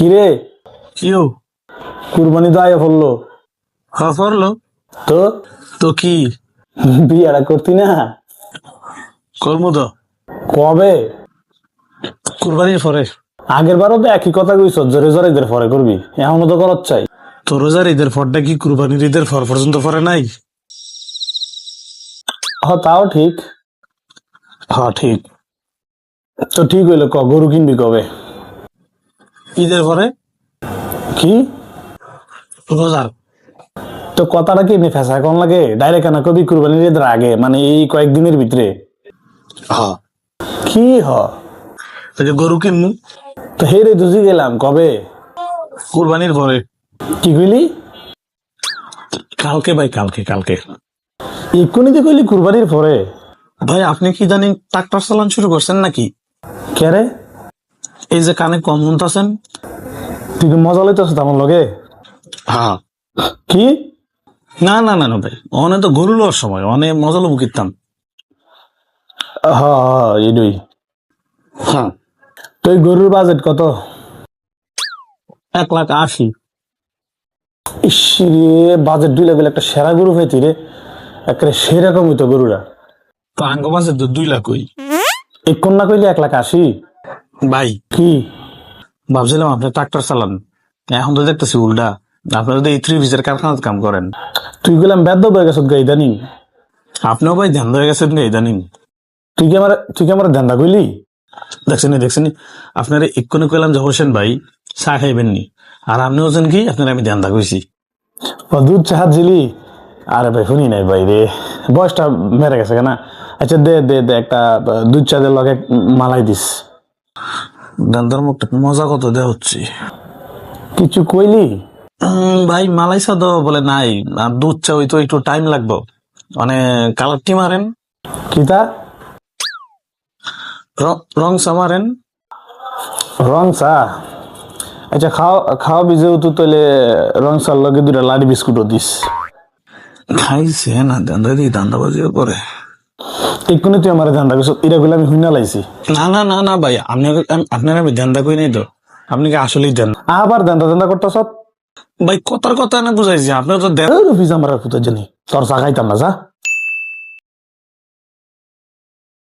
কিরে, কিও? কুরবানি তো আয়া পড়লো। হ্যাঁ করলো। তো তো কি বিয়েটা করতি না? করবো তো কবে? কুরবানির পরে। আগের বারও তো একই কথা কইছ, জোরে জোরে ঈদের পরে করবি, এখনো তো করত চাই। তো রোজার ঈদের পরটা কি কুরবানির ঈদের পর পর্যন্ত পরে নাই? তাও ঠিক। হ্যাঁ ঠিক। তো ঠিক হইলো, গরু কিনবি কবে? ঈদের পরে। কি? রোজার। তো কথাটা কি ফেসা কোন লাগে? ডাইরেক্ট না কবি কুরবানির ঈদের আগে, মানে এই কয়েকদিনের ভিতরে? হ্যাঁ। কি হ? ওই যে গরু কিনবো তো হেরে দুজি গেলাম কবে? কুরবানির পরে। কি কইলি? কালকে ভাই, কালকে কালকে। এক্ষুনি কইলি কুরবানির পরে? ভাই আপনি কি জানেন ট্রাক্টর চালান শুরু করছেন নাকি? কে রে? এই যে কানে কম শুনতাছেন। তুই কি মজা লইতেছ আমার লগে? হ্যাঁ। কি? না না না না ভাই, অনে তো গরু লওয়ার সময় অনেক মজা লোক কিনতাম। এডই। হ্যাঁ। তো এই গরুর বাজেট কত? 1,80,000। ইসরে, বাজেট 2 লাখ হইলে একটা সেরা গরু পাইতি রে। একেবারে সেরকম হইতো গরুরা। তো আঙ্গ মাসে 2 লাখ হই। এক কন্যা কইলে 1,80,000? ভাই কি? ভাবছিলাম আপনি ট্রাক্টর চালান, এখন তো দেখতেছি উল্টা। আপনারা তো এই 3 পিসের কারখানাত কাম করেন। তুই গেলাম বেদ্য হয়ে গেছ গা ইদানিং। আপনিও ভাই ধ্যান ধরে গেছেন না ইদানিং। তুই কি আমার ধান্দা কইলি? দেখছেন আপনারা এক্ষুনি কইলাম যে হোসেন ভাই চা খাইবেন নি, আর আপনি হোসেন কি আপনারা আমি ধ্যান কইছি। দুধ চাহাত জিলি? আরে ভাই শুনি নাই ভাই রে, বয়সটা মেরে গেছে কেনা। আচ্ছা দে দে দে, একটা দুধ চাঁদের লগে মালাই দিস। ধান্দার মুখটা মজা কত দেওয়া হচ্ছে। কিছু কইলি? ভাই মালাই চা তো বলে নাই, আর দুধ চা ওই তো একটু টাইম লাগবে। মানে কালারটি মারেন, কিতা? রং চা মারেন। রং চা? আচ্ছা খাওয়া বিজেও তো তাহলে রং চার লগে 2টা লাডি বিস্কুটও দিস। খাইছে না ধান্দা দিয়ে ধান্দাবাজিও করে। এক্ষুনি তুই আমার ধান্দা করছ, এটা গুলো আমি শুনে লাইছি। না না না না ভাই, আপনার আমি ধান্দা কই নাই তো। আপনি কি আসলেই দেন? আবার ধান্দা করতেছ? ভাই কথার কথা না বুঝাইছি, আপনার তো দেন। আমার পুতো জানি তোর চা খাইতাম না, যা।